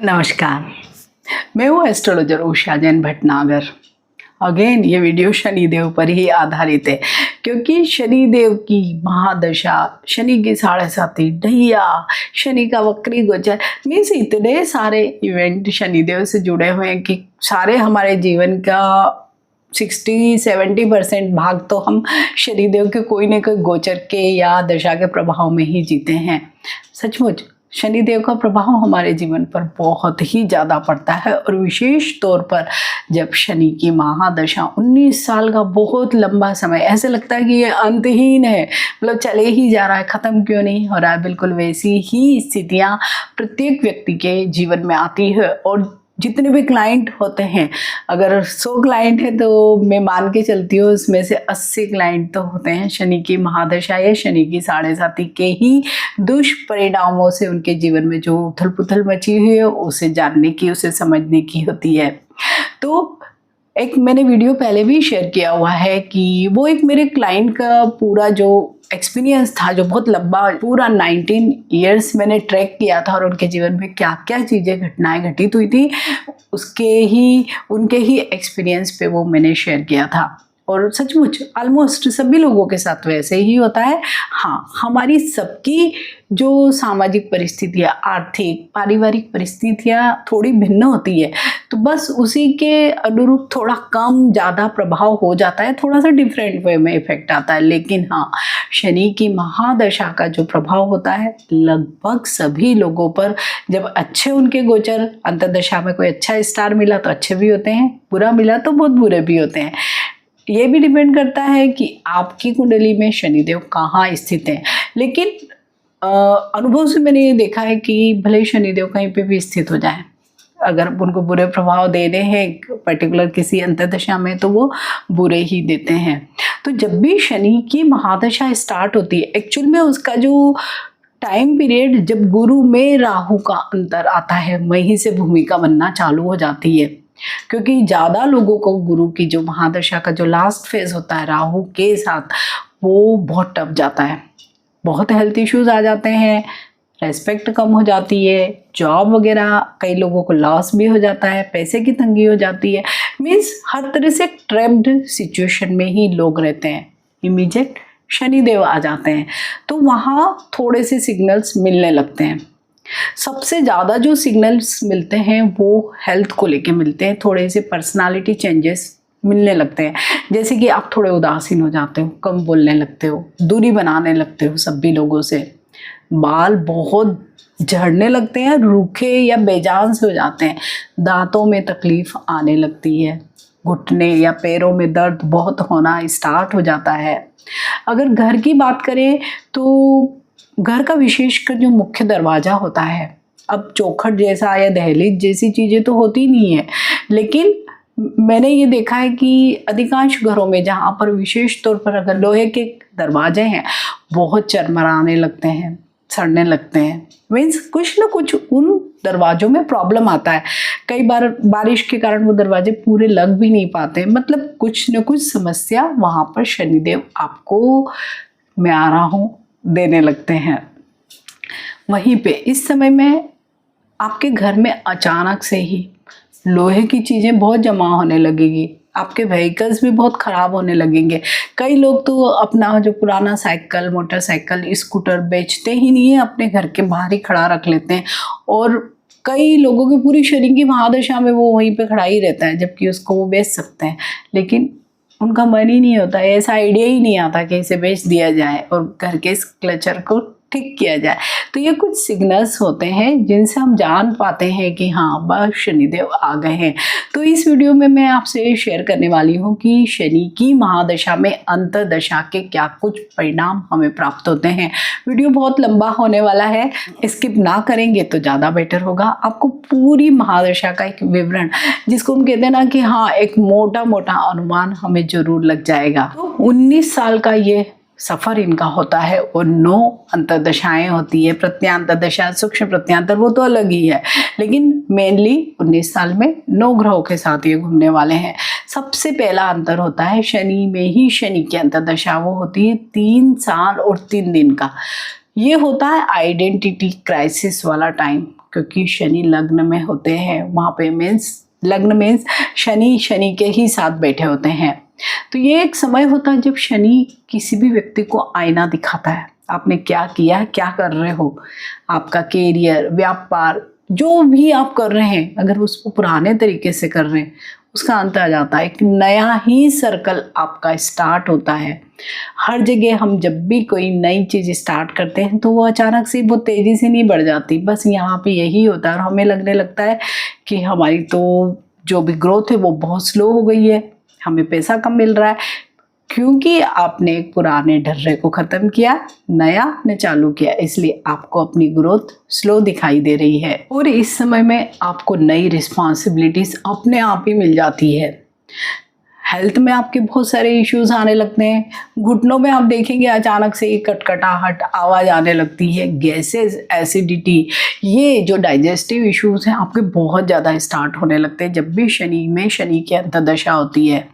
नमस्कार, मैं हूँ एस्ट्रोलॉजर उषा जैन भटनागर। अगेन ये वीडियो शनिदेव पर ही आधारित है क्योंकि शनिदेव की महादशा, शनि की 7.5 ढैया, शनि का वक्री गोचर मीन्स इतने सारे इवेंट शनिदेव से जुड़े हुए हैं कि सारे हमारे जीवन का 60-70% भाग तो हम शनिदेव के कोई न कोई गोचर के या दशा के प्रभाव में ही जीते हैं। सचमुच शनिदेव का प्रभाव हमारे जीवन पर बहुत ही ज़्यादा पड़ता है और विशेष तौर पर जब शनि की महादशा 19 साल का बहुत लंबा समय, ऐसे लगता है कि ये अंतहीन है, मतलब चले ही जा रहा है, ख़त्म क्यों नहीं हो रहा है। बिल्कुल वैसी ही स्थितियाँ प्रत्येक व्यक्ति के जीवन में आती है और जितने भी क्लाइंट होते हैं, अगर 100 क्लाइंट है तो मैं मान के चलती हूँ उसमें से 80 क्लाइंट तो होते हैं शनि की महादशा या शनि की 7.5 के ही दुष्परिणामों से उनके जीवन में जो उथल पुथल मची हुई है उसे जानने की, उसे समझने की होती है। तो एक मैंने वीडियो पहले भी शेयर किया हुआ है कि वो एक मेरे क्लाइंट का पूरा जो एक्सपीरियंस था, जो बहुत लंबा पूरा 19 ईयर्स मैंने ट्रैक किया था और उनके जीवन में क्या क्या चीज़ें घटनाएं घटित हुई थी उनके ही एक्सपीरियंस पे वो मैंने शेयर किया था। और सचमुच ऑलमोस्ट सभी लोगों के साथ वैसे ही होता है। हाँ, हमारी सबकी जो सामाजिक परिस्थितियाँ, आर्थिक, पारिवारिक परिस्थितियाँ थोड़ी भिन्न होती है, तो बस उसी के अनुरूप थोड़ा कम ज़्यादा प्रभाव हो जाता है, थोड़ा सा डिफरेंट वे में इफेक्ट आता है। लेकिन हाँ, शनि की महादशा का जो प्रभाव होता है लगभग सभी लोगों पर, जब अच्छे उनके गोचर अंतर्दशा में कोई अच्छा स्टार मिला तो अच्छे भी होते हैं, बुरा मिला तो बहुत बुरे भी होते हैं। ये भी डिपेंड करता है कि आपकी कुंडली में शनिदेव कहाँ स्थित है। लेकिन अनुभव से मैंने ये देखा है कि भले शनिदेव कहीं पे भी स्थित हो जाए, अगर उनको बुरे प्रभाव देने हैं पर्टिकुलर किसी अंतर्दशा में तो वो बुरे ही देते हैं। तो जब भी शनि की महादशा स्टार्ट होती है, एक्चुअल में उसका जो टाइम पीरियड जब गुरु में राहु का अंतर आता है वहीं से भूमिका बनना चालू हो जाती है, क्योंकि ज़्यादा लोगों को गुरु की जो महादशा का जो लास्ट फेज होता है राहु के साथ, वो बहुत टफ जाता है। बहुत हेल्थ इश्यूज आ जाते हैं, रेस्पेक्ट कम हो जाती है, जॉब वगैरह कई लोगों को लॉस भी हो जाता है, पैसे की तंगी हो जाती है। मीन्स हर तरह से ट्रैप्ड सिचुएशन में ही लोग रहते हैं। इमीडिएट शनिदेव आ जाते हैं तो वहाँ थोड़े से सिग्नल्स मिलने लगते हैं। सबसे ज़्यादा जो सिग्नल्स मिलते हैं वो हेल्थ को लेके मिलते हैं। थोड़े से पर्सनालिटी चेंजेस मिलने लगते हैं, जैसे कि आप थोड़े उदासीन हो जाते हो, कम बोलने लगते हो, दूरी बनाने लगते हो सभी लोगों से, बाल बहुत झड़ने लगते हैं, रूखे या बेजान से हो जाते हैं, दांतों में तकलीफ आने लगती है, घुटने या पैरों में दर्द बहुत होना स्टार्ट हो जाता है। अगर घर की बात करें तो घर का विशेषकर जो मुख्य दरवाज़ा होता है, अब चौखट जैसा या दहलीज जैसी चीज़ें तो होती नहीं है, लेकिन मैंने ये देखा है कि अधिकांश घरों में जहाँ पर विशेष तौर पर अगर लोहे के दरवाजे हैं बहुत चरमराने लगते हैं, सड़ने लगते हैं। मीन्स कुछ न कुछ उन दरवाज़ों में प्रॉब्लम आता है। कई बार बारिश के कारण वो दरवाजे पूरे लग भी नहीं पाते, मतलब कुछ न कुछ समस्या वहाँ पर शनिदेव आपको, मैं आ रहा हूँ, देने लगते हैं। वहीं पे इस समय में आपके घर में अचानक से ही लोहे की चीज़ें बहुत जमा होने लगेगी, आपके व्हीकल्स भी बहुत ख़राब होने लगेंगे। कई लोग तो अपना जो पुराना साइकिल, मोटरसाइकिल, स्कूटर बेचते ही नहीं है, अपने घर के बाहर ही खड़ा रख लेते हैं और कई लोगों की पूरी शनि की महादशा में वो वहीं पे खड़ा ही रहता है, जबकि उसको वो बेच सकते हैं, लेकिन उनका मन ही नहीं होता, ऐसा आइडिया ही नहीं आता कि इसे बेच दिया जाए और घर के इस क्लचर को ठीक किया जाए। तो ये कुछ सिग्नल्स होते हैं जिनसे हम जान पाते हैं कि हाँ बस शनिदेव आ गए हैं। तो इस वीडियो में मैं आपसे शेयर करने वाली हूँ कि शनि की महादशा में अंतर्दशा के क्या कुछ परिणाम हमें प्राप्त होते हैं। वीडियो बहुत लंबा होने वाला है, स्किप ना करेंगे तो ज़्यादा बेटर होगा। आपको पूरी महादशा का एक विवरण, जिसको हम कहते हैं ना कि हाँ एक मोटा मोटा अनुमान हमें जरूर लग जाएगा। तो 19 साल का ये सफ़र इनका होता है और 9 अंतर्दशाएं होती है। प्रत्यांतर दशा, सूक्ष्म प्रत्यांतर वो तो अलग ही है, लेकिन मेनली 19 साल में 9 ग्रहों के साथ ये घूमने वाले हैं। सबसे पहला अंतर होता है शनि में ही, शनि की अंतर्दशा वो होती है 3 साल और 3 दिन का। ये होता है आइडेंटिटी क्राइसिस वाला टाइम, क्योंकि शनि लग्न में होते हैं, वहाँ पे मीन्स लग्न मीन्स शनि के ही साथ बैठे होते हैं। तो ये एक समय होता है जब शनि किसी भी व्यक्ति को आईना दिखाता है, आपने क्या किया है, क्या कर रहे हो, आपका कैरियर, व्यापार, जो भी आप कर रहे हैं, अगर उसको पुराने तरीके से कर रहे हैं उसका अंत आ जाता है। एक नया ही सर्कल आपका स्टार्ट होता है। हर जगह हम जब भी कोई नई चीज़ स्टार्ट करते हैं तो वो अचानक से बहुत तेज़ी से नहीं बढ़ जाती, बस यहाँ पे यही होता है और हमें लगने लगता है कि हमारी तो जो भी ग्रोथ है वो बहुत स्लो हो गई है, हमें पैसा कम मिल रहा है, क्योंकि आपने एक पुराने ढर्रे को ख़त्म किया, नया ने चालू किया, इसलिए आपको अपनी ग्रोथ स्लो दिखाई दे रही है। और इस समय में आपको नई रिस्पॉन्सिबिलिटीज़ अपने आप ही मिल जाती है। हेल्थ में आपके बहुत सारे इश्यूज आने लगते हैं, घुटनों में आप देखेंगे अचानक से कटकटाहट आवाज़ आने लगती है, गैसेस, एसिडिटी, ये जो डाइजेस्टिव इश्यूज हैं आपके बहुत ज़्यादा स्टार्ट होने लगते हैं जब भी शनि की अंतर्दशा होती है।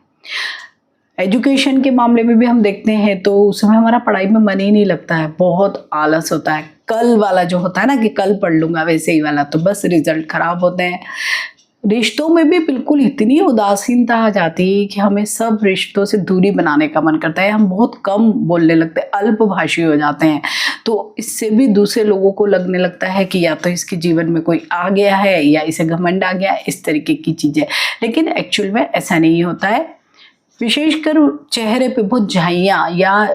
एजुकेशन के मामले में भी हम देखते हैं तो उस समय हमारा पढ़ाई में मन ही नहीं लगता है, बहुत आलस होता है, कल वाला जो होता है ना कि कल पढ़ लूँगा वैसे ही वाला, तो बस रिजल्ट खराब होते हैं। रिश्तों में भी बिल्कुल इतनी उदासीनता आ जाती है कि हमें सब रिश्तों से दूरी बनाने का मन करता है, हम बहुत कम बोलने लगते हैं, अल्पभाषी हो जाते हैं। तो इससे भी दूसरे लोगों को लगने लगता है कि या तो इसके जीवन में कोई आ गया है या इसे घमंड आ गया, इस तरीके की चीज़ें। लेकिन एक्चुअल में ऐसा नहीं होता है। विशेषकर चेहरे पे बहुत झाइयाँ या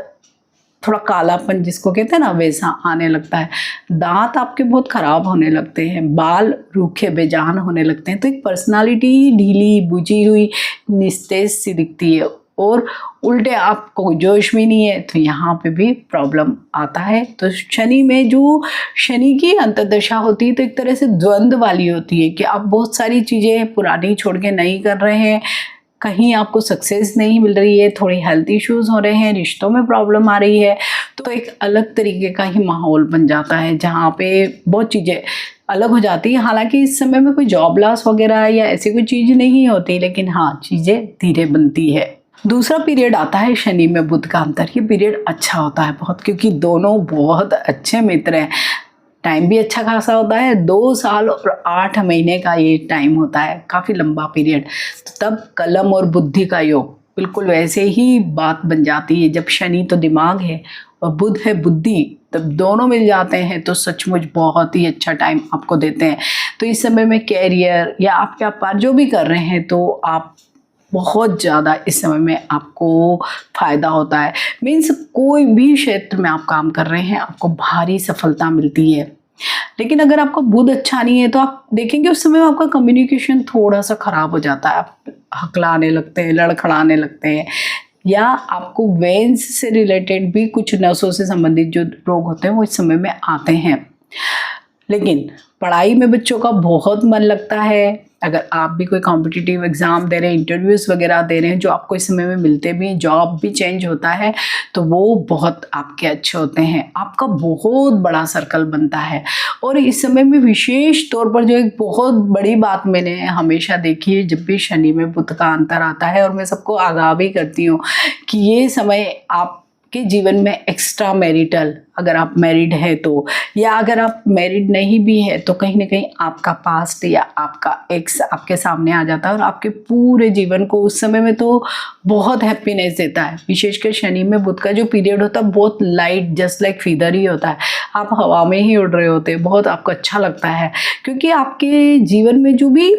थोड़ा कालापन जिसको कहते हैं ना वैसा आने लगता है, दांत आपके बहुत खराब होने लगते हैं, बाल रूखे बेजान होने लगते हैं, तो एक पर्सनालिटी ढीली बुझी हुई निस्तेज सी दिखती है और उल्टे आपको जोश में नहीं है, तो यहाँ पे भी प्रॉब्लम आता है। तो शनि में जो शनि की अंतर्दशा होती है तो एक तरह से द्वंद्व वाली होती है कि आप बहुत सारी चीज़ें पुरानी छोड़ के नई कर रहे हैं, कहीं आपको सक्सेस नहीं मिल रही है, थोड़ी हेल्थ इश्यूज हो रहे हैं, रिश्तों में प्रॉब्लम आ रही है, तो एक अलग तरीके का ही माहौल बन जाता है जहाँ पे बहुत चीज़ें अलग हो जाती है। हालांकि इस समय में कोई जॉब लॉस वगैरह या ऐसी कोई चीज़ नहीं होती, लेकिन हाँ चीज़ें धीरे बनती है। दूसरा पीरियड आता है शनि में बुध का अंतर। ये पीरियड अच्छा होता है बहुत, क्योंकि दोनों बहुत अच्छे मित्र हैं, टाइम भी अच्छा खासा होता है, 2 साल और 8 महीने का ये टाइम होता है, काफ़ी लंबा पीरियड। तो तब कलम और बुद्धि का योग बिल्कुल वैसे ही बात बन जाती है। जब शनि तो दिमाग है और बुध है बुद्धि, तब दोनों मिल जाते हैं तो सचमुच बहुत ही अच्छा टाइम आपको देते हैं। तो इस समय में कैरियर या आप व्यापार जो भी कर रहे हैं तो आप बहुत ज़्यादा इस समय में आपको फ़ायदा होता है। मीन्स कोई भी क्षेत्र में आप काम कर रहे हैं आपको भारी सफलता मिलती है। लेकिन अगर आपका बुध अच्छा नहीं है तो आप देखेंगे उस समय में आपका कम्युनिकेशन थोड़ा सा ख़राब हो जाता है, आप हकलाने लगते हैं, लड़खड़ाने लगते हैं, या आपको वेन्स से रिलेटेड भी कुछ नसों से संबंधित जो रोग होते हैं वो इस समय में आते हैं। लेकिन पढ़ाई में बच्चों का बहुत मन लगता है। अगर आप भी कोई कॉम्पिटिटिव एग्ज़ाम दे रहे हैं, इंटरव्यूज़ वगैरह दे रहे हैं जो आपको इस समय में मिलते भी, जॉब भी चेंज होता है, तो वो बहुत आपके अच्छे होते हैं, आपका बहुत बड़ा सर्कल बनता है। और इस समय में विशेष तौर पर जो एक बहुत बड़ी बात मैंने हमेशा देखी है, जब भी शनि में बुध का अंतर आता है, और मैं सबको आगाह भी करती हूँ कि ये समय आप के जीवन में एक्स्ट्रा मैरिटल, अगर आप मैरिड है तो, या अगर आप मैरिड नहीं भी है तो कहीं ना कहीं आपका पास्ट या आपका एक्स आपके सामने आ जाता है और आपके पूरे जीवन को उस समय में तो बहुत हैप्पीनेस देता है। विशेषकर शनि में बुध का जो पीरियड होता है बहुत लाइट जस्ट लाइक फीदर ही होता है, आप हवा में ही उड़ रहे होते हैं, बहुत आपको अच्छा लगता है, क्योंकि आपके जीवन में जो भी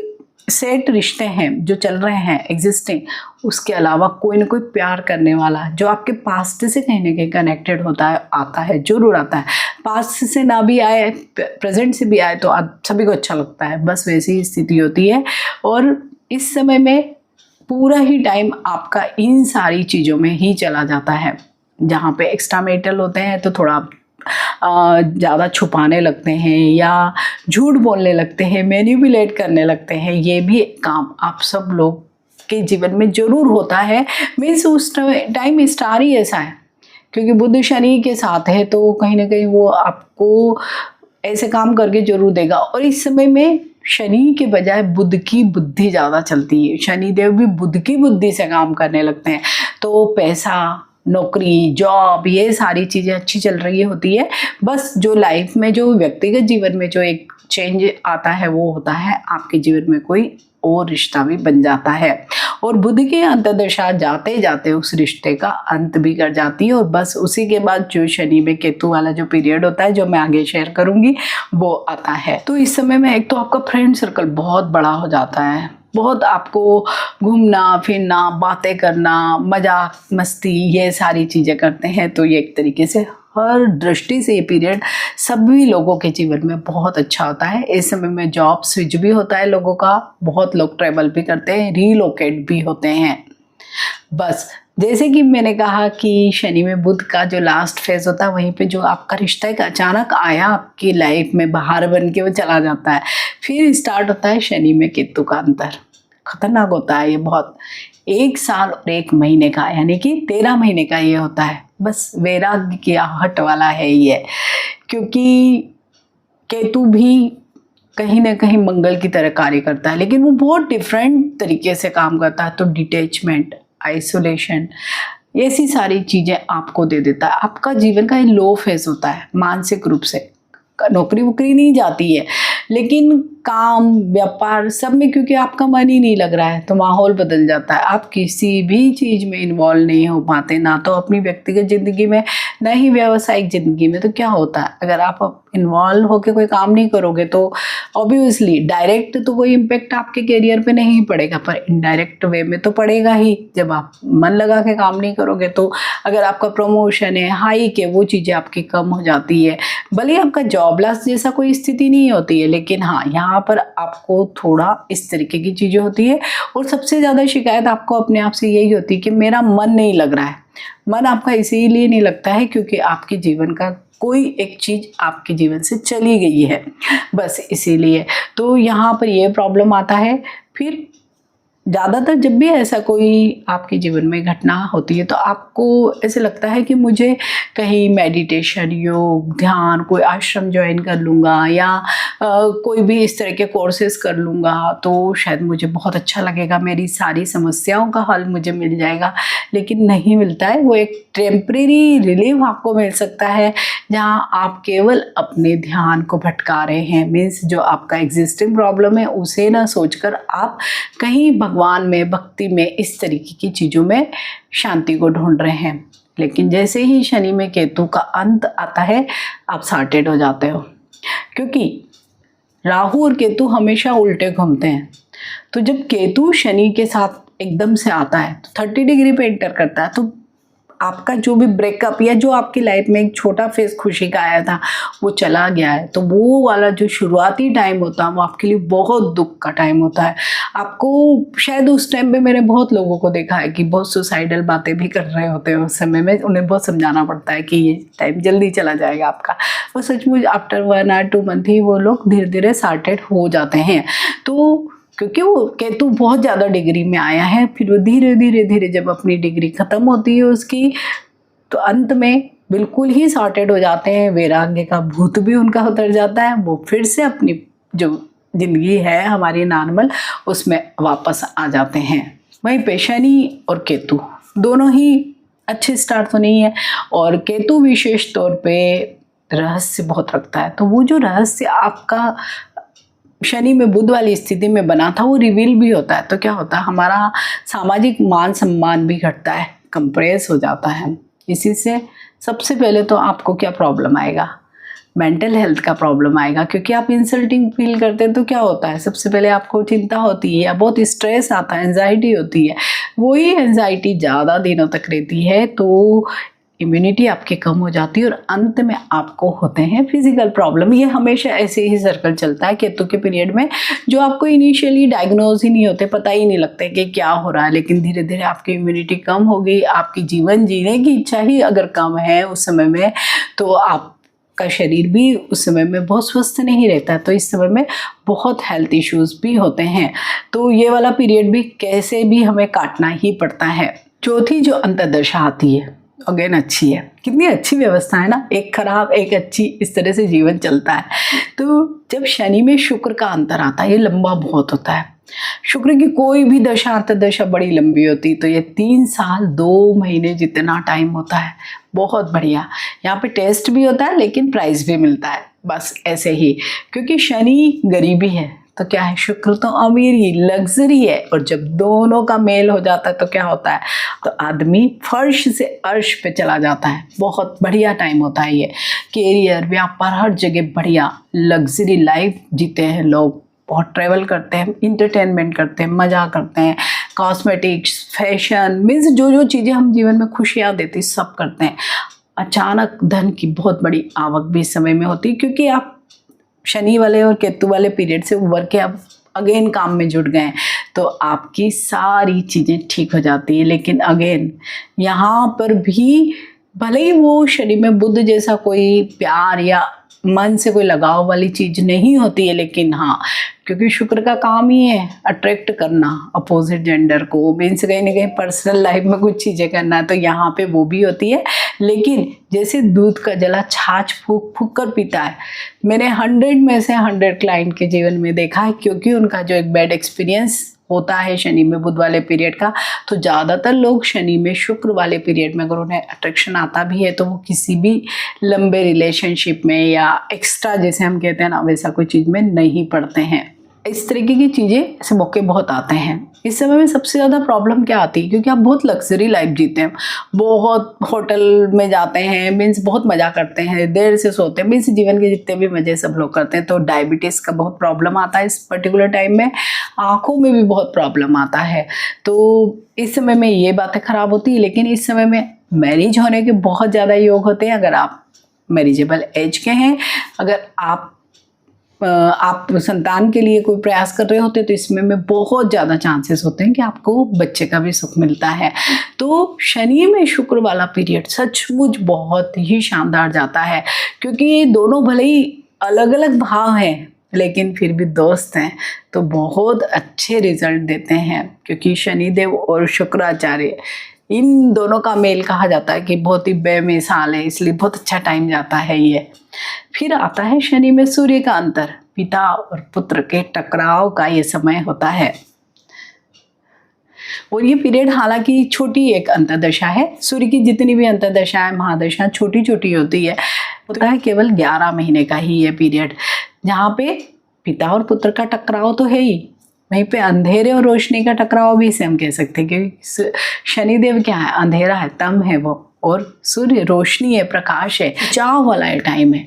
सेट रिश्ते हैं जो चल रहे हैं एग्जिस्टिंग, उसके अलावा कोई ना कोई प्यार करने वाला जो आपके पास्ट से कहीं ना कहीं कनेक्टेड होता है, आता है, जरूर आता है। पास्ट से ना भी आए, प्रेजेंट से भी आए तो सभी को अच्छा लगता है, बस वैसी ही स्थिति होती है। और इस समय में पूरा ही टाइम आपका इन सारी चीज़ों में ही चला जाता है। जहाँ पे एक्स्ट्रा मैरिटल होते हैं तो थोड़ा ज़्यादा छुपाने लगते हैं या झूठ बोलने लगते हैं, मैनिपुलेट करने लगते हैं। ये भी काम आप सब लोग के जीवन में ज़रूर होता है। मीन्स उस टाइम स्टार ही ऐसा है, क्योंकि बुध शनि के साथ है तो कहीं ना कहीं वो आपको ऐसे काम करके जरूर देगा। और इस समय में शनि के बजाय बुध की बुद्धि ज़्यादा चलती है, शनिदेव भी बुध की बुद्धि से काम करने लगते हैं, तो पैसा, नौकरी, जॉब, ये सारी चीज़ें अच्छी चल रही होती है। बस जो लाइफ में जो व्यक्तिगत जीवन में जो एक चेंज आता है वो होता है आपके जीवन में कोई और रिश्ता भी बन जाता है, और बुध की अंतर्दशा जाते जाते उस रिश्ते का अंत भी कर जाती है। और बस उसी के बाद जो शनि में केतु वाला जो पीरियड होता है, जो मैं आगे शेयर करूंगी, वो आता है। तो इस समय में एक तो आपका फ्रेंड सर्कल बहुत बड़ा हो जाता है, बहुत आपको घूमना फिरना, बातें करना, मजाक मस्ती, ये सारी चीज़ें करते हैं। तो ये एक तरीके से हर दृष्टि से ये पीरियड सभी लोगों के जीवन में बहुत अच्छा होता है। इस समय में जॉब स्विच भी होता है लोगों का, बहुत लोग ट्रैवल भी करते हैं, रीलोकेट भी होते हैं। बस जैसे कि मैंने कहा कि शनि में बुध का जो लास्ट फेज होता है, वहीं पे जो आपका रिश्ता एक अचानक आया आपकी लाइफ में, बाहर बन के वो चला जाता है। फिर स्टार्ट होता है शनि में केतु का अंतर, खतरनाक होता है ये बहुत। 1 साल और 1 महीने का, यानी कि 13 महीने का ये होता है। बस वैराग्य की आहट वाला है ये, क्योंकि केतु भी कहीं ना कहीं मंगल की तरह कार्य करता है, लेकिन वो बहुत डिफरेंट तरीके से काम करता है। तो डिटैचमेंट, आइसोलेशन, ऐसी सारी चीज़ें आपको दे देता है। आपका जीवन का ये लो फेज होता है मानसिक रूप से। नौकरी वोकरी नहीं जाती है, लेकिन काम व्यापार सब में क्योंकि आपका मन ही नहीं लग रहा है, तो माहौल बदल जाता है। आप किसी भी चीज़ में इन्वॉल्व नहीं हो पाते, ना तो अपनी व्यक्तिगत ज़िंदगी में, ना ही व्यावसायिक ज़िंदगी में। तो क्या होता है, अगर आप इन्वॉल्व होकर कोई काम नहीं करोगे तो ऑब्वियसली डायरेक्ट तो कोई इम्पेक्ट आपके करियर पे नहीं पड़ेगा, पर इनडायरेक्ट वे में तो पड़ेगा ही। जब आप मन लगा के काम नहीं करोगे तो अगर आपका प्रमोशन है, हाइक है, वो चीज़ें आपकी कम हो जाती है। भले ही आपका जॉब लॉस जैसा कोई स्थिति नहीं होती है, लेकिन हाँ, यहाँ पर आपको थोड़ा इस तरीके की चीज़ें होती है। और सबसे ज़्यादा शिकायत आपको अपने आप से यही होती है कि मेरा मन नहीं लग रहा है। मन आपका इसीलिए नहीं लगता है क्योंकि आपके जीवन का कोई एक चीज़ आपके जीवन से चली गई है, बस इसीलिए। तो यहाँ पर ये प्रॉब्लम आता है। फिर ज़्यादातर जब भी ऐसा कोई आपके जीवन में घटना होती है तो आपको ऐसे लगता है कि मुझे कहीं मेडिटेशन, योग, ध्यान, कोई आश्रम ज्वाइन कर लूँगा या कोई भी इस तरह के कोर्सेज कर लूँगा तो शायद मुझे बहुत अच्छा लगेगा, मेरी सारी समस्याओं का हल मुझे मिल जाएगा। लेकिन नहीं मिलता है। वो एक टेम्परेरी रिलीफ आपको मिल सकता है जहाँ आप केवल अपने ध्यान को भटका रहे हैं। मीन्स जो आपका एग्जिस्टिंग प्रॉब्लम है उसे ना सोचकर आप कहीं भगवान में, भक्ति में, इस तरीके की चीज़ों में शांति को ढूंढ रहे हैं। लेकिन जैसे ही शनि में केतु का अंत आता है आप सॉर्टेड हो जाते हो, क्योंकि राहु और केतु हमेशा उल्टे घूमते हैं। तो जब केतु शनि के साथ एकदम से आता है तो 30 डिग्री पे एंटर करता है, तो आपका जो भी ब्रेकअप या जो आपकी लाइफ में एक छोटा फेज खुशी का आया था वो चला गया है। तो वो वाला जो शुरुआती टाइम होता है वो आपके लिए बहुत दुख का टाइम होता है। आपको शायद उस टाइम पे मैंने बहुत लोगों को देखा है कि बहुत सुसाइडल बातें भी कर रहे होते हैं उस समय में। उन्हें बहुत समझाना पड़ता है कि ये टाइम जल्दी चला जाएगा आपका। वो सचमुच आफ्टर 1 or 2 मंथ ही वो लोग धीरे धीरे सॉर्टेड हो जाते हैं। तो क्योंकि वो केतु बहुत ज़्यादा डिग्री में आया है, फिर वो धीरे धीरे धीरे जब अपनी डिग्री ख़त्म होती है उसकी, तो अंत में बिल्कुल ही सॉर्टेड हो जाते हैं। वैराग्य का भूत भी उनका उतर जाता है। वो फिर से अपनी जो ज़िंदगी है हमारी नॉर्मल, उसमें वापस आ जाते हैं। वहीं पे शनि और केतु दोनों ही अच्छे स्टार्ट तो नहीं है, और केतु विशेष तौर पे रहस्य बहुत रखता है। तो वो जो रहस्य आपका शनि में बुध वाली स्थिति में बना था वो रिवील भी होता है। तो क्या होता है, हमारा सामाजिक मान सम्मान भी घटता है, कंप्रेस हो जाता है। इसी से सबसे पहले तो आपको क्या प्रॉब्लम आएगा, मेंटल हेल्थ का प्रॉब्लम आएगा, क्योंकि आप इंसल्टिंग फील करते हैं। तो क्या होता है, सबसे पहले आपको चिंता होती है या बहुत स्ट्रेस आता है, एंजाइटी होती है। वही एंजाइटी ज़्यादा दिनों तक रहती है तो इम्यूनिटी आपकी कम हो जाती है और अंत में आपको होते हैं फिजिकल प्रॉब्लम। ये हमेशा ऐसे ही सर्कल चलता है केतु के पीरियड में, जो आपको इनिशियली डायग्नोज ही नहीं होते, पता ही नहीं लगता कि क्या हो रहा है। लेकिन धीरे धीरे आपकी इम्यूनिटी कम होगी, आपकी जीवन जीने की इच्छा ही अगर कम है उस समय में, तो आपका शरीर भी उस समय में बहुत स्वस्थ नहीं रहता। तो इस समय में बहुत हेल्थ इश्यूज भी होते हैं। तो ये वाला पीरियड भी कैसे भी हमें काटना ही पड़ता है। चौथी जो अंतर्दशा आती है अगेन अच्छी है, कितनी अच्छी व्यवस्था है ना, एक खराब एक अच्छी, इस तरह से जीवन चलता है। तो जब शनि में शुक्र का अंतर आता है, ये लंबा बहुत होता है। शुक्र की कोई भी दशा अंतर्दशा बड़ी लंबी होती, तो ये 3 साल 2 महीने जितना टाइम होता है, बहुत बढ़िया। यहाँ पे टेस्ट भी होता है लेकिन प्राइज भी मिलता है। बस ऐसे ही, क्योंकि शनि गरीबी है तो क्या है, शुक्र तो अमीरी लग्जरी है। और जब दोनों का मेल हो जाता है तो क्या होता है, तो आदमी फर्श से अर्श पे चला जाता है। बहुत बढ़िया टाइम होता है ये। कैरियर, व्यापार, हर जगह बढ़िया लग्जरी लाइफ जीते हैं लोग। बहुत ट्रैवल करते हैं, इंटरटेनमेंट करते हैं, मज़ा करते हैं, कॉस्मेटिक्स, फैशन, मीन्स जो जो चीज़ें हम जीवन में खुशियाँ देती सब करते हैं। अचानक धन की बहुत बड़ी आवक भी इस समय में होती है, क्योंकि आप शनि वाले और केतु वाले पीरियड से उबर के आप अगेन काम में जुट गए हैं, तो आपकी सारी चीज़ें ठीक हो जाती है। लेकिन अगेन यहाँ पर भी भले ही वो शनि में बुध जैसा कोई प्यार या मन से कोई लगाव वाली चीज़ नहीं होती है, लेकिन हाँ, क्योंकि शुक्र का काम ही है अट्रैक्ट करना अपोजिट जेंडर को, मीन्स कहीं ना कहीं पर्सनल लाइफ में कुछ चीज़ें करना, तो यहाँ पे वो भी होती है। लेकिन जैसे दूध का जला छाछ फूक फूक कर पीता है, मैंने 100 में से 100 क्लाइंट के जीवन में देखा है, क्योंकि उनका जो एक बैड एक्सपीरियंस होता है शनि में बुध वाले पीरियड का, तो ज़्यादातर लोग शनि में शुक्र वाले पीरियड में अगर उन्हें अट्रैक्शन आता भी है तो वो किसी भी लंबे रिलेशनशिप में या एक्स्ट्रा जैसे हम कहते हैं ना, वैसा कोई चीज़ में नहीं पड़ते हैं। इस तरीके की चीज़ें, ऐसे मौके बहुत आते हैं। इस समय में सबसे ज़्यादा प्रॉब्लम क्या आती है, क्योंकि आप बहुत लग्जरी लाइफ जीते हैं, बहुत होटल में जाते हैं, मीन्स बहुत मज़ा करते हैं, देर से सोते हैं, मीन्स जीवन के जितने भी मज़े सब लोग करते हैं, तो डायबिटीज़ का बहुत प्रॉब्लम आता है इस पर्टिकुलर टाइम में। आँखों में भी बहुत प्रॉब्लम आता है, तो इस समय में ये बातें ख़राब होती है। लेकिन इस समय में मैरिज होने के बहुत ज़्यादा योग होते हैं। अगर आप मैरिजेबल एज के हैं, अगर आप संतान के लिए कोई प्रयास कर रहे होते, तो इसमें में बहुत ज़्यादा चांसेस होते हैं कि आपको बच्चे का भी सुख मिलता है। तो शनि में शुक्र वाला पीरियड सचमुच बहुत ही शानदार जाता है, क्योंकि दोनों भले ही अलग अलग भाव हैं लेकिन फिर भी दोस्त हैं, तो बहुत अच्छे रिजल्ट देते हैं। क्योंकि शनिदेव और शुक्राचार्य, इन दोनों का मेल कहा जाता है कि बहुत ही बेमिसाल है, इसलिए बहुत अच्छा टाइम जाता है ये। फिर आता है शनि में सूर्य का अंतर, पिता और पुत्र के टकराव का ये समय होता है। और ये पीरियड हालांकि छोटी एक अंतर्दशा है, सूर्य की जितनी भी अंतर्दशाएं महादशाएं छोटी छोटी होती है, होता है केवल 11 महीने का ही ये पीरियड, जहाँ पे पिता और पुत्र का टकराव तो है ही, वहीं पे अंधेरे और रोशनी का टकराव भी इसे हम कह सकते हैं। क्योंकि शनिदेव क्या है, अंधेरा है, तम है वो, और सूर्य रोशनी है, प्रकाश है, चाव वाला है टाइम है।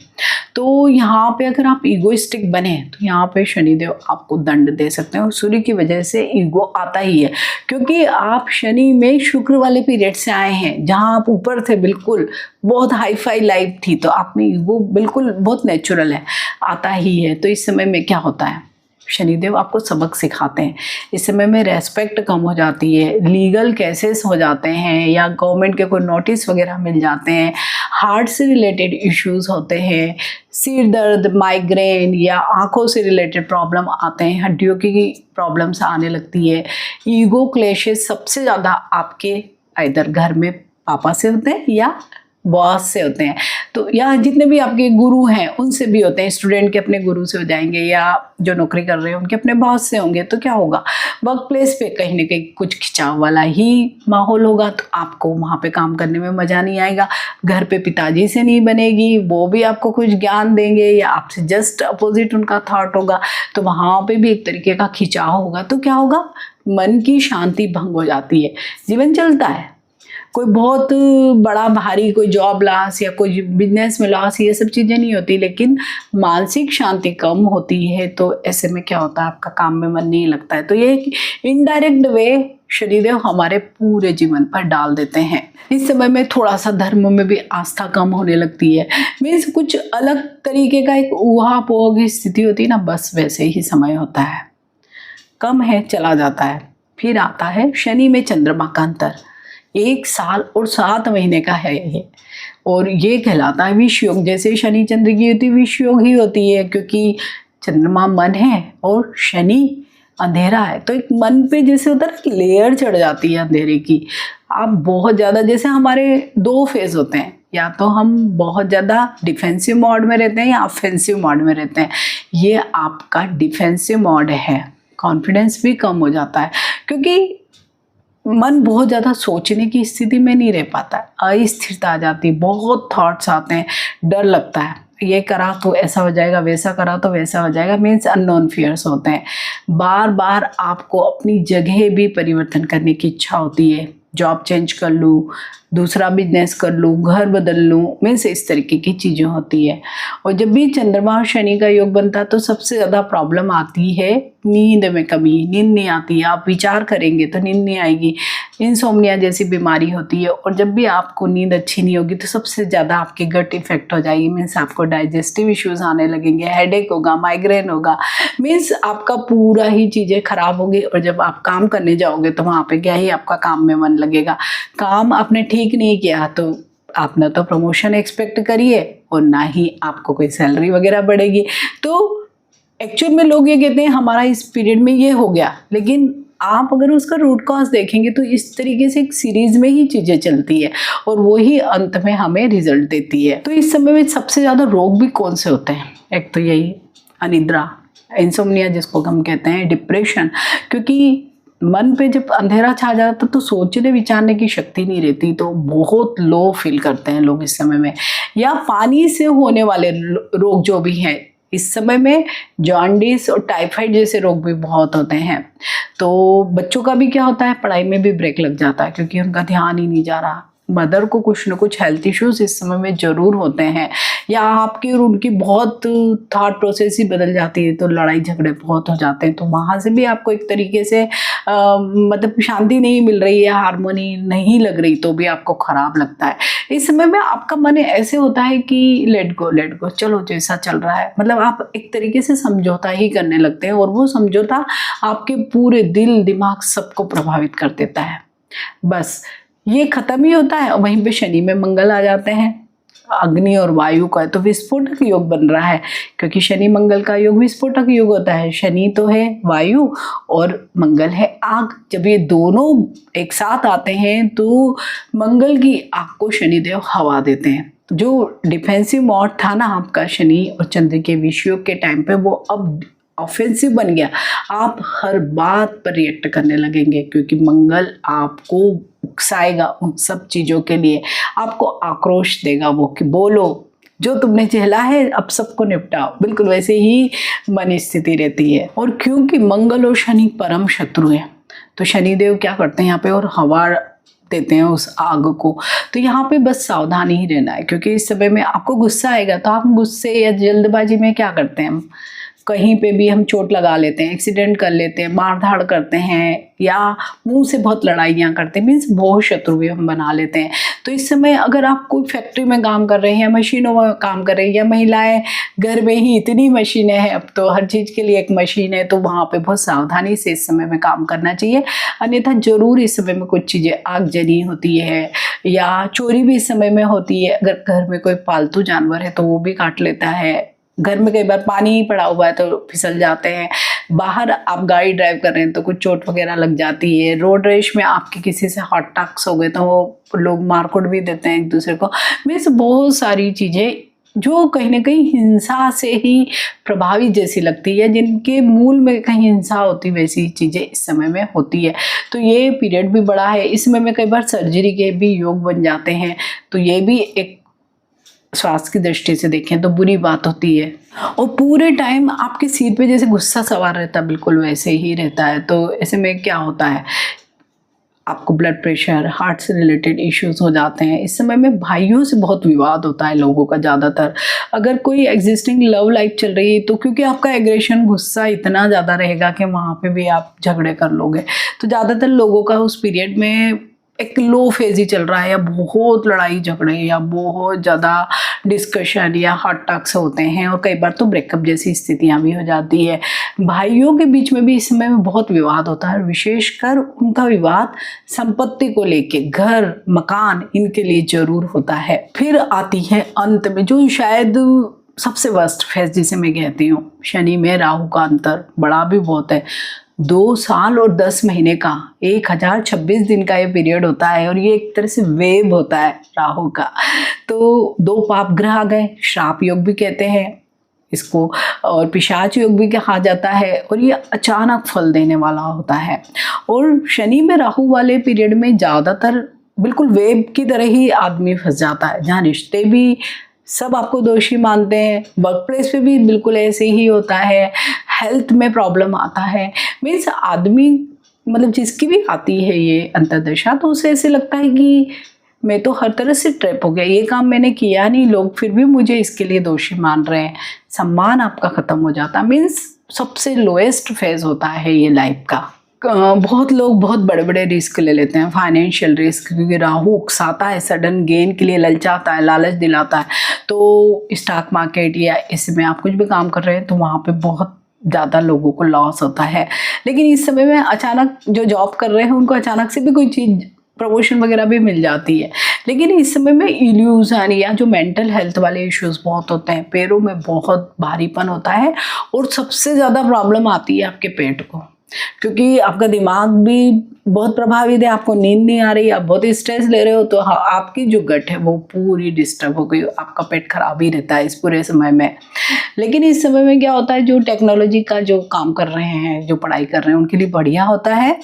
तो यहाँ पे अगर आप ईगोइस्टिक बने तो यहाँ पे शनिदेव आपको दंड दे सकते हैं, और सूर्य की वजह से ईगो आता ही है, क्योंकि आप शनि में शुक्र वाले पीरियड से आए हैं, जहाँ आप ऊपर थे, बिल्कुल बहुत हाई फाई लाइफ थी, तो आप में ईगो बिल्कुल बहुत नेचुरल है, आता ही है। तो इस समय में क्या होता है, शनिदेव आपको सबक सिखाते हैं। इस समय में रेस्पेक्ट कम हो जाती है, लीगल केसेस हो जाते हैं, या गवर्नमेंट के कोई नोटिस वगैरह मिल जाते हैं, हार्ट से रिलेटेड इश्यूज होते हैं, सिर दर्द, माइग्रेन या आंखों से रिलेटेड प्रॉब्लम आते हैं, हड्डियों की प्रॉब्लम्स आने लगती है। ईगो क्लेशेस सबसे ज़्यादा आपके इधर घर में पापा से होते हैं या बॉस से होते हैं, तो या जितने भी आपके गुरु हैं उनसे भी होते हैं। स्टूडेंट के अपने गुरु से हो जाएंगे, या जो नौकरी कर रहे हैं उनके अपने बॉस से होंगे। तो क्या होगा, वर्क प्लेस पे कहीं ना कहीं कुछ खिंचाव वाला ही माहौल होगा, तो आपको वहाँ पे काम करने में मज़ा नहीं आएगा। घर पे पिताजी से नहीं बनेगी, वो भी आपको कुछ ज्ञान देंगे या आपसे जस्ट अपोजिट उनका थॉट होगा, तो वहाँ पे भी एक तरीके का खिंचाव होगा। तो क्या होगा, मन की शांति भंग हो जाती है। जीवन चलता है, कोई बहुत बड़ा भारी कोई जॉब लॉस या कोई बिजनेस में लॉस, ये सब चीज़ें नहीं होती, लेकिन मानसिक शांति कम होती है। तो ऐसे में क्या होता है, आपका काम में मन नहीं लगता है। तो ये एक इनडायरेक्ट वे शनिदेव हमारे पूरे जीवन पर डाल देते हैं। इस समय में थोड़ा सा धर्म में भी आस्था कम होने लगती है, मीन्स कुछ अलग तरीके का एक ऊहापोह की स्थिति होती है ना, बस वैसे ही समय होता है, कम है, चला जाता है। फिर आता है शनि में चंद्रमा का अंतर, 1 साल और 7 महीने का है ये, और ये कहलाता है विष योग। जैसे शनि चंद्र की होती विष योग ही होती है, क्योंकि चंद्रमा मन है और शनि अंधेरा है, तो एक मन पे जैसे होता है ना, लेयर चढ़ जाती है अंधेरे की। आप बहुत ज़्यादा, जैसे हमारे 2 फेज होते हैं, या तो हम बहुत ज़्यादा डिफेंसिव मोड में रहते हैं या ऑफेंसिव मोड में रहते हैं। ये आपका डिफेंसिव मोड है, कॉन्फिडेंस भी कम हो जाता है, क्योंकि मन बहुत ज़्यादा सोचने की स्थिति में नहीं रह पाता है, अस्थिरता आ जाती है, बहुत थॉट्स आते हैं, डर लगता है। ये करा तो ऐसा हो जाएगा, वैसा करा तो वैसा हो जाएगा, मीन्स अननोन फियर्स होते हैं। बार बार आपको अपनी जगह भी परिवर्तन करने की इच्छा होती है, जॉब चेंज कर लूँ, दूसरा बिजनेस कर लूँ, घर बदल लूँ, मीन्स इस तरीके की चीज़ें होती है। और जब भी चंद्रमा और शनि का योग बनता है तो सबसे ज़्यादा प्रॉब्लम आती है नींद में कमी, नींद नहीं आती है। आप विचार करेंगे तो नींद नहीं आएगी, इंसोम्निया जैसी बीमारी होती है। और जब भी आपको नींद अच्छी नहीं होगी तो सबसे ज़्यादा आपके गट इफेक्ट हो जाएगी, मीन्स आपको डाइजेस्टिव इश्यूज आने लगेंगे, हेडेक होगा, माइग्रेन होगा, मीन्स आपका पूरा ही चीज़ें खराब होगी। और जब आप काम करने जाओगे तो वहाँ पे क्या ही आपका काम में मन लगेगा। काम आपने ठीक नहीं किया तो आप ना तो प्रमोशन एक्सपेक्ट करिए और ना ही आपको कोई सैलरी वगैरह बढ़ेगी। तो एक्चुअल में लोग ये कहते हैं हमारा इस पीरियड में ये हो गया, लेकिन आप अगर उसका रूट कॉज देखेंगे तो इस तरीके से एक सीरीज में ही चीज़ें चलती है और वही अंत में हमें रिजल्ट देती है। तो इस समय में सबसे ज़्यादा रोग भी कौन से होते हैं? एक तो यही अनिद्रा, इंसोम्निया जिसको हम कहते हैं, डिप्रेशन, क्योंकि मन पे जब अंधेरा छा जाता तो सोचने विचारने की शक्ति नहीं रहती, तो बहुत लो फील करते हैं लोग इस समय में। या पानी से होने वाले रोग जो भी हैं इस समय में, जॉन्डिस और टाइफाइड जैसे रोग भी बहुत होते हैं। तो बच्चों का भी क्या होता है, पढ़ाई में भी ब्रेक लग जाता है क्योंकि उनका ध्यान ही नहीं जा रहा। मदर को कुछ न कुछ हेल्थ इश्यूज इस समय में ज़रूर होते हैं, या आपकी और उनकी बहुत थॉट प्रोसेस ही बदल जाती है, तो लड़ाई झगड़े बहुत हो जाते हैं। तो वहाँ से भी आपको एक तरीके से मतलब शांति नहीं मिल रही है, हार्मोनी नहीं लग रही, तो भी आपको ख़राब लगता है। इस समय में आपका मन ऐसे होता है कि लेट गो चलो जैसा चल रहा है, मतलब आप एक तरीके से समझौता ही करने लगते हैं और वो समझौता आपके पूरे दिल दिमाग सबको प्रभावित कर देता है। बस ये खत्म ही होता है और वहीं पे शनि में मंगल आ जाते हैं, अग्नि और वायु का, तो विस्फोटक योग बन रहा है क्योंकि शनि मंगल का योग विस्फोटक योग होता है। शनि तो है वायु और मंगल है आग। जब ये दोनों एक साथ आते हैं तो मंगल की आग को शनिदेव हवा देते हैं। जो डिफेंसिव मोड था ना आपका शनि और चंद्र के विषयोग के टाइम पे, वो अब ऑफेंसिव बन गया। आप हर बात पर रिएक्ट करने लगेंगे क्योंकि मंगल आपको उकसाएगा उन सब चीज़ों के लिए, आपको आक्रोश देगा वो कि बोलो, जो तुमने झेला है अब सबको निपटाओ। बिल्कुल वैसे ही मन स्थिति रहती है। और क्योंकि मंगल और शनि परम शत्रु हैं तो शनिदेव क्या करते हैं यहाँ पे, और हवा देते हैं उस आग को। तो यहाँ पे बस सावधानी ही रहना है क्योंकि इस समय में आपको गुस्सा आएगा तो आप गुस्से या जल्दबाजी में क्या करते हैं, हम कहीं पे भी हम चोट लगा लेते हैं, एक्सीडेंट कर लेते हैं, मार धाड़ करते हैं, या मुंह से बहुत लड़ाइयाँ करते हैं, मीन्स बहुत शत्रु भी हम बना लेते हैं। तो इस समय अगर आप कोई फैक्ट्री में काम कर रहे हैं या मशीनों में काम कर रहे हैं, या महिलाएं घर में ही इतनी मशीनें हैं, अब तो हर चीज़ के लिए एक मशीन है, तो वहाँ पे बहुत सावधानी से इस समय में काम करना चाहिए। अन्यथा जरूर इस समय में कुछ चीज़ें आगजनी होती है या चोरी भी इस समय में होती है। अगर घर में कोई पालतू जानवर है तो वो भी काट लेता है। घर में कई बार पानी ही पड़ा हुआ है तो फिसल जाते हैं। बाहर आप गाड़ी ड्राइव कर रहे हैं तो कुछ चोट वगैरह लग जाती है। रोड रेस में आपके किसी से हॉट टॉक्स हो गए तो वो लोग मारकुट भी देते हैं एक दूसरे को। मीन्स बहुत सारी चीज़ें जो कहीं ना कहीं हिंसा से ही प्रभावित जैसी लगती है, जिनके मूल में कहीं हिंसा होती, वैसी चीज़ें इस समय में होती है। तो ये पीरियड भी बड़ा है। इस समय में कई बार सर्जरी के भी योग बन जाते हैं, तो ये भी एक स्वास्थ्य की दृष्टि से देखें तो बुरी बात होती है। और पूरे टाइम आपके सिर पे जैसे गुस्सा सवार रहता है, बिल्कुल वैसे ही रहता है। तो ऐसे में क्या होता है, आपको ब्लड प्रेशर, हार्ट से रिलेटेड इश्यूज हो जाते हैं। इस समय में भाइयों से बहुत विवाद होता है लोगों का ज़्यादातर। अगर कोई एग्जिस्टिंग लव लाइफ चल रही है तो क्योंकि आपका एग्रेशन, गुस्सा इतना ज़्यादा रहेगा कि वहाँ पे भी आप झगड़े कर लोगे। तो ज़्यादातर लोगों का उस पीरियड में एक लो फेज ही चल रहा है, या बहुत लड़ाई झगड़े या बहुत ज़्यादा डिस्कशन या हॉट टॉक्स होते हैं, और कई बार तो ब्रेकअप जैसी स्थितियां भी हो जाती है। भाइयों के बीच में भी इस समय में बहुत विवाद होता है, विशेषकर उनका विवाद संपत्ति को लेके, घर मकान इनके लिए जरूर होता है। फिर आती है अंत में जो शायद सबसे वर्स्ट फेज जिसे मैं कहती हूँ, शनि में राहु का अंतर बड़ा भी बहुत है। 2 साल और 10 महीने का 1026 दिन का ये पीरियड होता है, और ये एक तरह से वेव होता है राहु का। तो 2 पाप ग्रह आ गए, श्राप योग भी कहते हैं इसको, और पिशाच योग भी कहा जाता है, और ये अचानक फल देने वाला होता है। और शनि में राहु वाले पीरियड में ज़्यादातर बिल्कुल वेव की तरह ही आदमी फंस जाता है, जहाँ रिश्ते भी सब आपको दोषी मानते हैं। वर्क प्लेस पे भी बिल्कुल ऐसे ही होता है। हेल्थ में प्रॉब्लम आता है। मीन्स आदमी मतलब जिसकी भी आती है ये अंतर्दशा, तो उसे ऐसे लगता है कि मैं तो हर तरह से ट्रैप हो गया, ये काम मैंने किया नहीं, लोग फिर भी मुझे इसके लिए दोषी मान रहे हैं। सम्मान आपका ख़त्म हो जाता है। मीन्स सबसे लोएस्ट फेज होता है ये लाइफ का। बहुत लोग बहुत बड़े बड़े रिस्क ले लेते हैं, फाइनेंशियल रिस्क, क्योंकि राहु उकसाता है, सडन गेन के लिए ललचाता है, लालच दिलाता है। तो स्टॉक मार्केट या इसमें आप कुछ भी काम कर रहे हैं तो वहाँ पे बहुत ज़्यादा लोगों को लॉस होता है। लेकिन इस समय में अचानक जो जॉब कर रहे हैं उनको अचानक से भी कोई चीज़, प्रमोशन वगैरह भी मिल जाती है। लेकिन इस समय में इल्यूजन या जो मेंटल हेल्थ वाले इश्यूज बहुत होते हैं, पैरों में बहुत भारीपन होता है और सबसे ज़्यादा प्रॉब्लम आती है आपके पेट को, क्योंकि आपका दिमाग भी बहुत प्रभावित है, आपको नींद नहीं आ रही, आप बहुत स्ट्रेस ले रहे हो, तो आपकी जो गट है वो पूरी डिस्टर्ब हो गई, आपका पेट खराब ही रहता है इस पूरे समय में। लेकिन इस समय में क्या होता है, जो टेक्नोलॉजी का जो काम कर रहे हैं, जो पढ़ाई कर रहे हैं, उनके लिए बढ़िया होता है।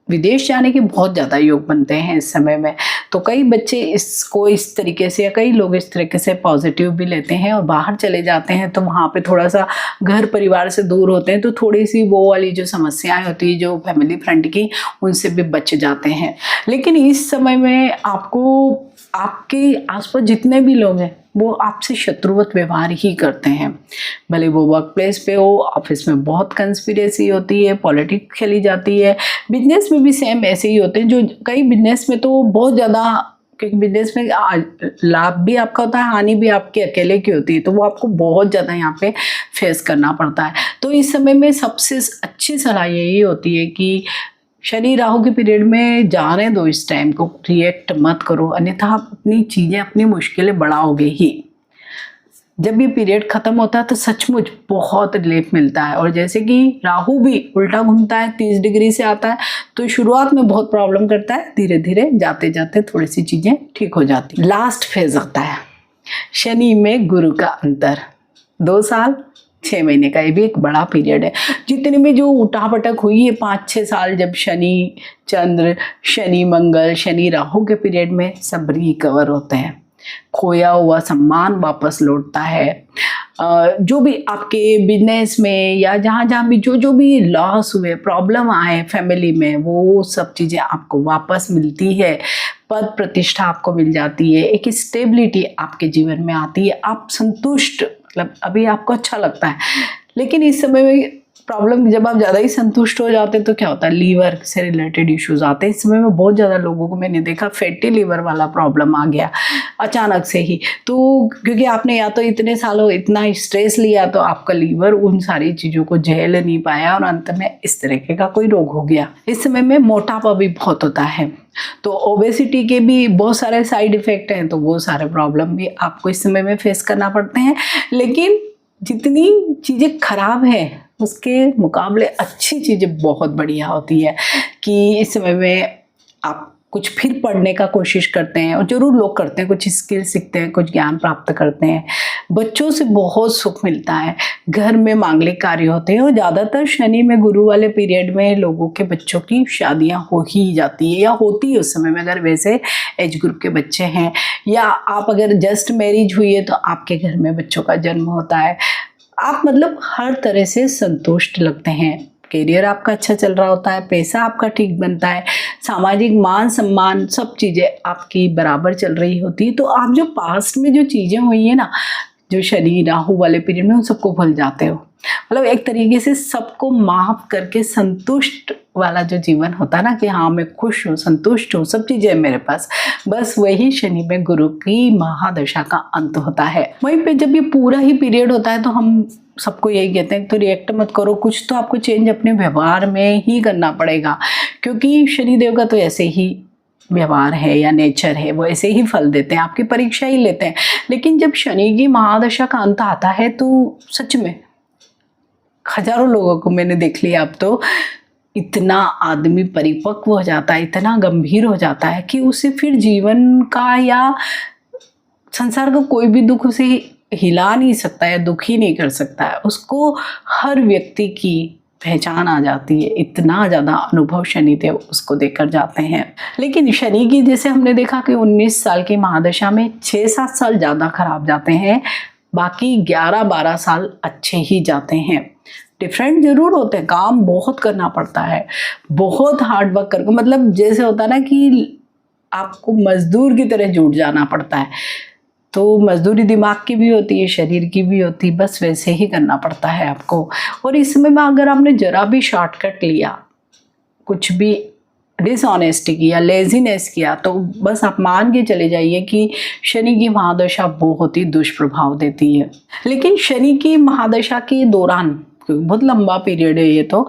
विदेश जाने के बहुत ज़्यादा योग बनते हैं इस समय में। तो कई बच्चे इसको इस तरीके से, या कई लोग इस तरीके से पॉजिटिव भी लेते हैं और बाहर चले जाते हैं, तो वहाँ पे थोड़ा सा घर परिवार से दूर होते हैं, तो थोड़ी सी वो वाली जो समस्याएं होती है जो फैमिली फ्रंट की, उनसे भी बच जाते हैं। लेकिन इस समय में आपको, आपके आसपास जितने भी लोग हैं वो आपसे शत्रुवत व्यवहार ही करते हैं। भले वो वर्क प्लेस पे हो, ऑफिस में बहुत कंस्पिरेसी होती है, पॉलिटिक्स खेली जाती है, बिजनेस में भी सेम ऐसे ही होते हैं। जो कई बिजनेस में तो बहुत ज़्यादा, क्योंकि बिजनेस में लाभ भी आपका होता है, हानि भी आपके अकेले की होती है, तो वो आपको बहुत ज़्यादा यहाँ पे फेस करना पड़ता है। तो इस समय में सबसे अच्छी सलाह यही होती है कि शनि राहु के पीरियड में जाने दो, इस टाइम को रिएक्ट मत करो, अन्यथा आप अपनी चीज़ें, अपनी मुश्किलें बढ़ाओगे ही। जब ये पीरियड ख़त्म होता है तो सचमुच बहुत रिलीफ मिलता है। और जैसे कि राहु भी उल्टा घूमता है, 30 डिग्री से आता है, तो शुरुआत में बहुत प्रॉब्लम करता है, धीरे धीरे जाते जाते थोड़ी सी चीज़ें ठीक हो जाती हैं। लास्ट फेज आता है शनि में गुरु का अंतर, 2 साल 6 महीने का, ये भी एक बड़ा पीरियड है। जितने में जो उठापटक हुई है 5-6 साल, जब शनि चंद्र, शनि मंगल, शनि राहु के पीरियड में, सब रिकवर होते हैं, खोया हुआ सम्मान वापस लौटता है। जो भी आपके बिजनेस में या जहाँ जहाँ भी जो भी लॉस हुए, प्रॉब्लम आए फैमिली में, वो सब चीज़ें आपको वापस मिलती है। पद प्रतिष्ठा आपको मिल जाती है, एक स्टेबिलिटी आपके जीवन में आती है, आप संतुष्ट, मतलब अभी आपको अच्छा लगता है। लेकिन इस समय में प्रॉब्लम, जब आप ज़्यादा ही संतुष्ट हो जाते हैं तो क्या होता है, लीवर से रिलेटेड इश्यूज आते हैं। इस समय में बहुत ज़्यादा लोगों को मैंने देखा फैटी लीवर वाला प्रॉब्लम आ गया अचानक से ही। तो क्योंकि आपने या तो इतने सालों इतना स्ट्रेस लिया, तो आपका लीवर उन सारी चीज़ों को झेल नहीं पाया और अंत में इस तरीके का कोई रोग हो गया। इस समय में मोटापा भी बहुत होता है, तो ओबेसिटी के भी बहुत सारे साइड इफ़ेक्ट हैं, तो वो सारे प्रॉब्लम भी आपको इस समय में फेस करना पड़ते हैं। लेकिन जितनी चीज़ें खराब हैं उसके मुकाबले अच्छी चीज़ें बहुत बढ़िया होती है कि इस समय में आप कुछ फिर पढ़ने का कोशिश करते हैं, और ज़रूर लोग करते हैं, कुछ स्किल सीखते हैं, कुछ ज्ञान प्राप्त करते हैं, बच्चों से बहुत सुख मिलता है, घर में मांगलिक कार्य होते हैं। और ज़्यादातर शनि में गुरु वाले पीरियड में लोगों के बच्चों की शादियां हो ही जाती है या होती है उस समय में, अगर वैसे एज ग्रुप के बच्चे हैं, या आप अगर जस्ट मैरिज हुई है तो आपके घर में बच्चों का जन्म होता है। आप मतलब हर तरह से संतुष्ट लगते हैं, करियर आपका अच्छा चल रहा होता है, पैसा आपका ठीक बनता है, सामाजिक मान सम्मान सब चीज़ें आपकी बराबर चल रही होती है। तो आप जो पास्ट में जो चीज़ें हुई है ना, जो शनि राहु वाले पीरियड में, उन सबको भूल जाते हो। मतलब एक तरीके से सबको माफ करके संतुष्ट वाला जो जीवन होता है ना, कि हाँ मैं खुश हूँ, संतुष्ट हूँ, सब चीज़ें मेरे पास, बस वही शनि में गुरु की महादशा का अंत होता है। वहीं पे जब ये पूरा ही पीरियड होता है तो हम सबको यही कहते हैं, तो रिएक्ट मत करो, कुछ तो आपको चेंज अपने व्यवहार में ही करना पड़ेगा, क्योंकि शनिदेव का तो ऐसे ही व्यवहार है या नेचर है, वो ऐसे ही फल देते हैं, आपकी परीक्षा ही लेते हैं। लेकिन जब शनि की महादशा का अंत आता है तो सच में हजारों लोगों को मैंने देख लिया, अब तो इतना आदमी परिपक्व हो जाता है, इतना गंभीर हो जाता है कि उसे फिर जीवन का या संसार का कोई भी दुख उसे हिला नहीं सकता है, दुखी नहीं कर सकता है। उसको हर व्यक्ति की पहचान आ जाती है, इतना ज़्यादा अनुभव शनिदेव उसको देकर जाते हैं। लेकिन शनि की जैसे हमने देखा कि 19 साल की महादशा में 6-7 साल ज़्यादा खराब जाते हैं, बाकी 11-12 साल अच्छे ही जाते हैं। डिफरेंट जरूर होते हैं, काम बहुत करना पड़ता है, बहुत हार्ड वर्क करके, मतलब जैसे होता है ना कि आपको मजदूर की तरह जुट जाना पड़ता है। तो मजदूरी दिमाग की भी होती है, शरीर की भी होती है, बस वैसे ही करना पड़ता है आपको। और इस समय में अगर आपने जरा भी शॉर्टकट लिया, कुछ भी डिसऑनेस्टी किया, लेजीनेस किया, तो बस आप मान के चले जाइए कि शनि की महादशा बहुत ही दुष्प्रभाव देती है। लेकिन शनि की महादशा के दौरान, बहुत लंबा पीरियड है ये, तो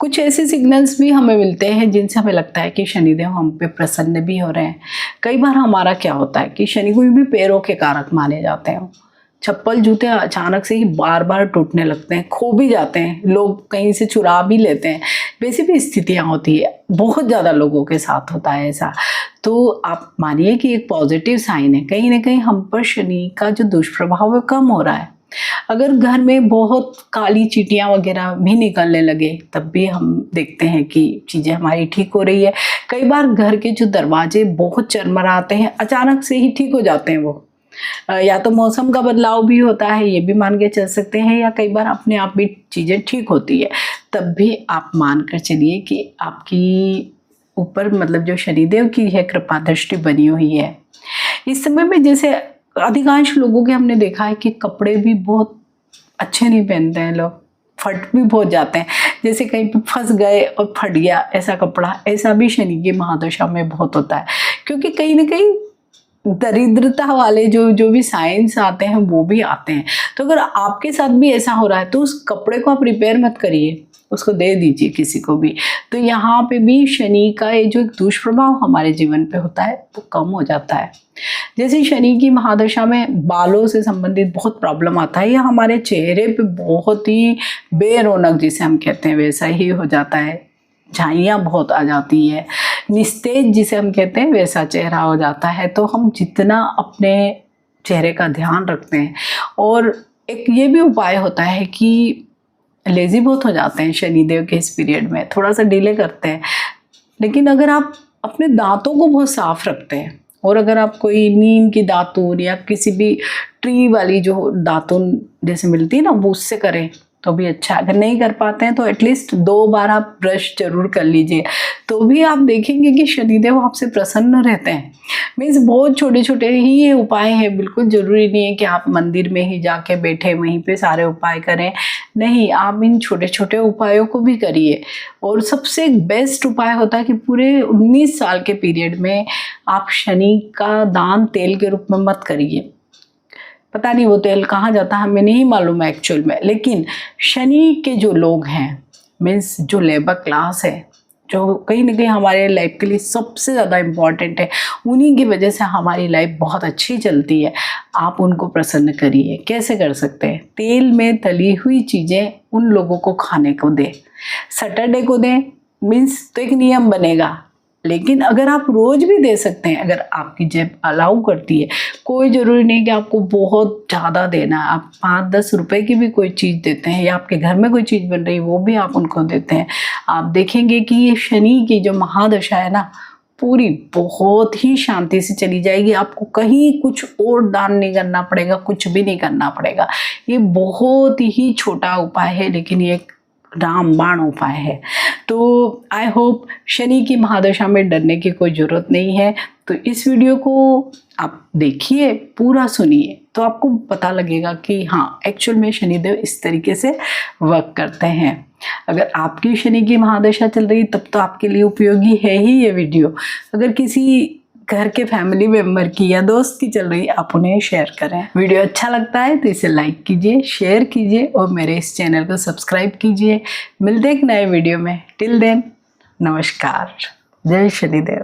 कुछ ऐसे सिग्नल्स भी हमें मिलते हैं जिनसे हमें लगता है कि शनिदेव हम पे प्रसन्न भी हो रहे हैं। कई बार हमारा क्या होता है कि शनि कोई भी पैरों के कारक माने जाते हैं। चप्पल जूते अचानक से ही बार बार टूटने लगते हैं, खो भी जाते हैं, लोग कहीं से चुरा भी लेते हैं, वैसी भी स्थितियाँ होती है, बहुत ज़्यादा लोगों के साथ होता है ऐसा। तो आप मानिए कि एक पॉजिटिव साइन है, कहीं ना कहीं हम पर शनि का जो दुष्प्रभाव है कम हो रहा है। अगर घर में बहुत काली चींटियां वगैरह भी निकलने लगे, तब भी हम देखते हैं कि चीज़ें हमारी ठीक हो रही है। कई बार घर के जो दरवाजे बहुत चरमराते हैं, अचानक से ही ठीक हो जाते हैं वो, या तो मौसम का बदलाव भी होता है, ये भी मान के चल सकते हैं, या कई बार अपने आप भी चीज़ें ठीक होती है, तब भी आप मान कर चलिए कि आपकी ऊपर मतलब जो शनिदेव की है कृपा दृष्टि बनी हुई है। इस समय में जैसे अधिकांश लोगों के हमने देखा है कि कपड़े भी बहुत अच्छे नहीं पहनते हैं लोग, फट भी बहुत जाते हैं, जैसे कहीं पे फंस गए और फट गया ऐसा कपड़ा, ऐसा भी शनि की महादशा में बहुत होता है। क्योंकि कहीं ना कहीं दरिद्रता वाले जो भी साइंस आते हैं वो भी आते हैं। तो अगर आपके साथ भी ऐसा हो रहा है तो उस कपड़े को आप रिपेयर मत करिए, उसको दे दीजिए किसी को भी। तो यहाँ पे भी शनि का ये जो एक दुष्प्रभाव हमारे जीवन पे होता है वो कम हो जाता है। जैसे शनि की महादशा में बालों से संबंधित बहुत प्रॉब्लम आता है, या हमारे चेहरे पे बहुत ही बेरौनक जिसे हम कहते हैं वैसा ही हो जाता है, झाइयाँ बहुत आ जाती है, निस्तेज जिसे हम कहते हैं वैसा चेहरा हो जाता है। तो हम जितना अपने चेहरे का ध्यान रखते हैं, और एक ये भी उपाय होता है कि लेज़ी बहुत हो जाते हैं शनिदेव के इस पीरियड में, थोड़ा सा डिले करते हैं, लेकिन अगर आप अपने दांतों को बहुत साफ रखते हैं, और अगर आप कोई नीम की दातून या किसी भी ट्री वाली जो दातून जैसे मिलती है ना, वो उससे करें तो भी अच्छा। अगर नहीं कर पाते हैं तो एटलीस्ट 2 बार आप ब्रश जरूर कर लीजिए, तो भी आप देखेंगे कि शनिदेव आपसे प्रसन्न रहते हैं। मीन्स बहुत छोटे छोटे ही ये उपाय हैं, बिल्कुल ज़रूरी नहीं है कि आप मंदिर में ही जाके बैठे वहीं पे सारे उपाय करें, नहीं, आप इन छोटे छोटे उपायों को भी करिए। और सबसे बेस्ट उपाय होता है कि पूरे 19 साल के पीरियड में आप शनि का दान तेल के रूप में मत करिए। पता नहीं वो तेल कहाँ जाता है, हमें नहीं मालूम है एक्चुअल में, लेकिन शनि के जो लोग हैं, मीन्स जो लेबर क्लास है, जो कहीं ना कहीं हमारे लाइफ के लिए सबसे ज़्यादा इम्पॉर्टेंट है, उन्हीं की वजह से हमारी लाइफ बहुत अच्छी चलती है। आप उनको प्रसन्न करिए। कैसे कर सकते हैं? तेल में तली हुई चीज़ें उन लोगों को खाने को दें, सैटरडे को दें, मीन्स तो एक नियम बनेगा। लेकिन अगर आप रोज भी दे सकते हैं, अगर आपकी जेब अलाउ करती है, कोई ज़रूरी नहीं कि आपको बहुत ज़्यादा देना है, आप 5-10 रुपए की भी कोई चीज़ देते हैं, या आपके घर में कोई चीज़ बन रही है वो भी आप उनको देते हैं, आप देखेंगे कि ये शनि की जो महादशा है ना, पूरी बहुत ही शांति से चली जाएगी। आपको कहीं कुछ और दान नहीं करना पड़ेगा, कुछ भी नहीं करना पड़ेगा। ये बहुत ही छोटा उपाय है, लेकिन ये रामबाण उपाय है। तो आई होप शनि की महादशा में डरने की कोई ज़रूरत नहीं है। तो इस वीडियो को आप देखिए, पूरा सुनिए, तो आपको पता लगेगा कि हाँ, एक्चुअल में शनिदेव इस तरीके से वर्क करते हैं। अगर आपकी शनि की महादशा चल रही तब तो आपके लिए उपयोगी है ही ये वीडियो। अगर किसी घर के फैमिली मेम्बर की या दोस्त की चल रही, आप उन्हें शेयर करें। वीडियो अच्छा लगता है तो इसे लाइक कीजिए, शेयर कीजिए और मेरे इस चैनल को सब्सक्राइब कीजिए। मिलते हैं एक नए वीडियो में। टिल देन, नमस्कार, जय शनिदेव।